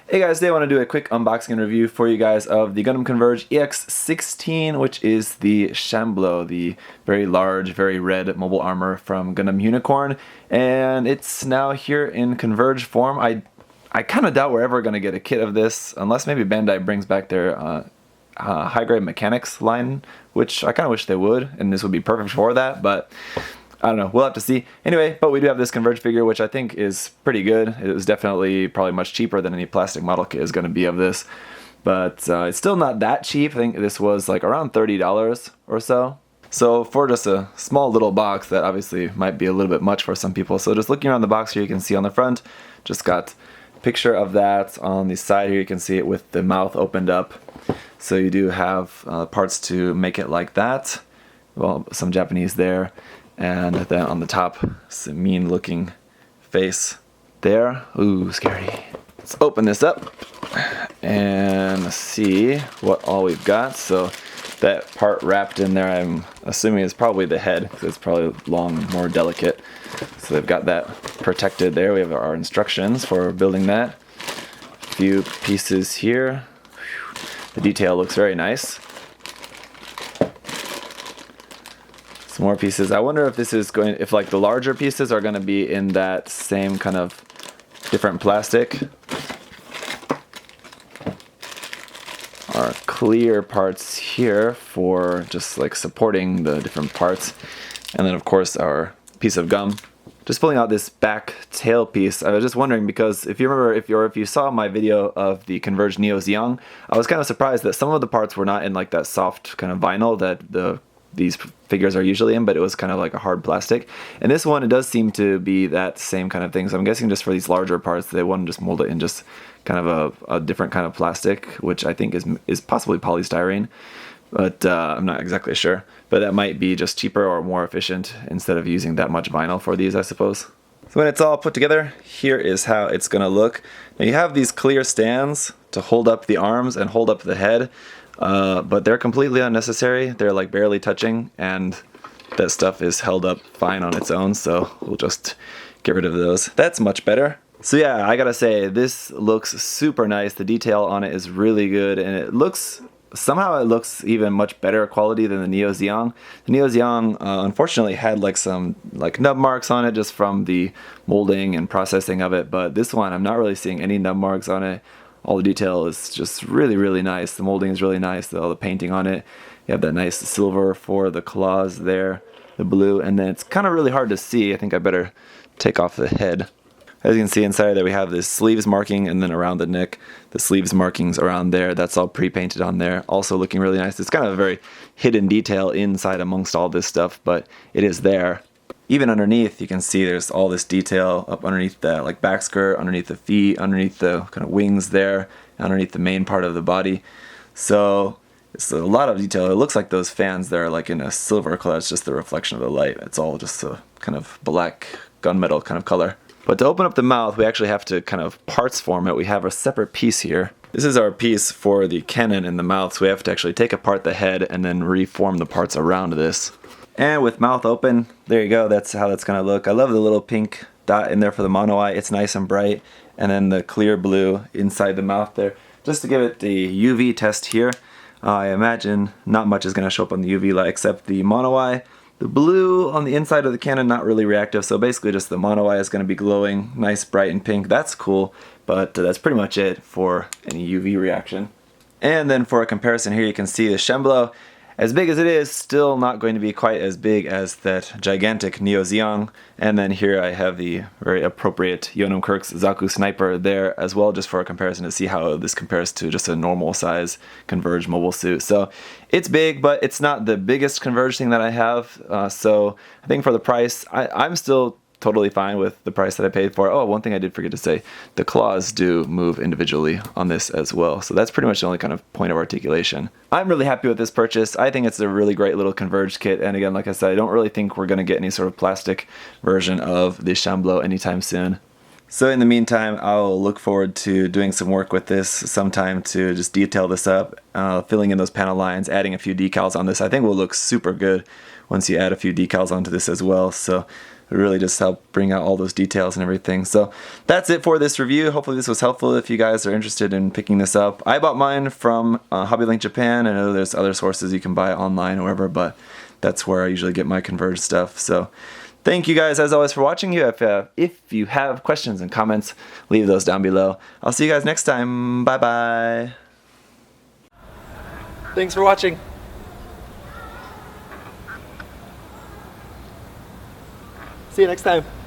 Hey guys, today I want to do a quick unboxing and review for you guys of the Gundam Converge EX16, which is the Shamblo, the very large, very red mobile armor from Gundam Unicorn, and it's now here in Converge form. I kind of doubt we're ever going to get a kit of this, unless maybe Bandai brings back their high-grade mechanics line, which I kind of wish they would, and this would be perfect for that, but I don't know, we'll have to see. Anyway, but we do have this Converge figure, which I think is pretty good. It was definitely probably much cheaper than any plastic model kit is going to be of this. But it's still not that cheap. I think this was like around $30 or so. So for just a small little box, that obviously might be a little bit much for some people. So just looking around the box here, you can see on the front, just got a picture of that. On the side here, you can see it with the mouth opened up. So you do have parts to make it like that. Well, some Japanese there. And then on the top, some mean looking face there. Ooh, scary. Let's open this up and see what all we've got. So that part wrapped in there, I'm assuming is probably the head, because it's probably long, more delicate. So they've got that protected there. We have our instructions for building that. A few pieces here. The detail looks very nice. Some more pieces. I wonder if this is going, if like the larger pieces are going to be in that same kind of different plastic. Our clear parts here for just like supporting the different parts. And then of course our piece of gum. Just pulling out this back tail piece, I was just wondering, because if you remember, if you saw my video of the Converge Neo Zeon, I was kind of surprised that some of the parts were not in like that soft kind of vinyl that these figures are usually in, but it was kind of like a hard plastic. And this one, it does seem to be that same kind of thing. So I'm guessing just for these larger parts, they want to just mold it in just kind of a different kind of plastic, which I think is possibly polystyrene, but I'm not exactly sure. But that might be just cheaper or more efficient instead of using that much vinyl for these, I suppose. So when it's all put together, here is how it's gonna look. Now you have these clear stands to hold up the arms and hold up the head. But they're completely unnecessary. They're like barely touching, and that stuff is held up fine on its own, so we'll just get rid of those. That's much better. So yeah, I gotta say, this looks super nice. The detail on it is really good, and somehow it looks even much better quality than the Neo Zeon. The Neo Zeon unfortunately had like some like nub marks on it just from the molding and processing of it, but this one I'm not really seeing any nub marks on it. All the detail is just really, really nice. The molding is really nice, all the painting on it. You have that nice silver for the claws there, the blue, and then it's kind of really hard to see. I think I better take off the head. As you can see inside there, we have this sleeves marking, and then around the neck, the sleeves markings around there. That's all pre-painted on there. Also looking really nice. It's kind of a very hidden detail inside amongst all this stuff, but it is there. Even underneath, you can see there's all this detail up underneath the like back skirt, underneath the feet, underneath the kind of wings there, underneath the main part of the body. So it's a lot of detail. It looks like those fans there are like in a silver color. It's just the reflection of the light. It's all just a kind of black gunmetal kind of color. But to open up the mouth, we actually have to kind of parts form it. We have a separate piece here. This is our piece for the cannon in the mouth, so we have to actually take apart the head and then reform the parts around this. And with mouth open, there you go, that's how that's gonna look. I love the little pink dot in there for the mono eye. It's nice and bright. And then the clear blue inside the mouth there. Just to give it the UV test here, I imagine not much is gonna show up on the UV light except the mono eye. The blue on the inside of the cannon, not really reactive, so basically just the mono eye is gonna be glowing, nice, bright, and pink. That's cool, but that's pretty much it for any UV reaction. And then for a comparison here, you can see the Shamblo. As big as it is, still not going to be quite as big as that gigantic Neo Zeon. And then here I have the very appropriate Yonam Kirk's Zaku Sniper there as well, just for a comparison to see how this compares to just a normal size Converge mobile suit. So it's big, but it's not the biggest Converge thing that I have. So I think for the price, I'm still totally fine with the price that I paid for it. Oh, one thing I did forget to say, the claws do move individually on this as well. So that's pretty much the only kind of point of articulation. I'm really happy with this purchase. I think it's a really great little Converge kit. And again, like I said, I don't really think we're gonna get any sort of plastic version of the Shamblo anytime soon. So in the meantime, I'll look forward to doing some work with this sometime to just detail this up, filling in those panel lines, adding a few decals on this. I think will look super good once you add a few decals onto this as well. So It really just helped bring out all those details and everything. So that's it for this review. Hopefully this was helpful if you guys are interested in picking this up. I bought mine from HobbyLink Japan. I know there's other sources you can buy online or wherever, but that's where I usually get my Converge stuff. So thank you guys as always for watching. If you have questions and comments, leave those down below. I'll see you guys next time. Bye bye. Thanks for watching. See you next time.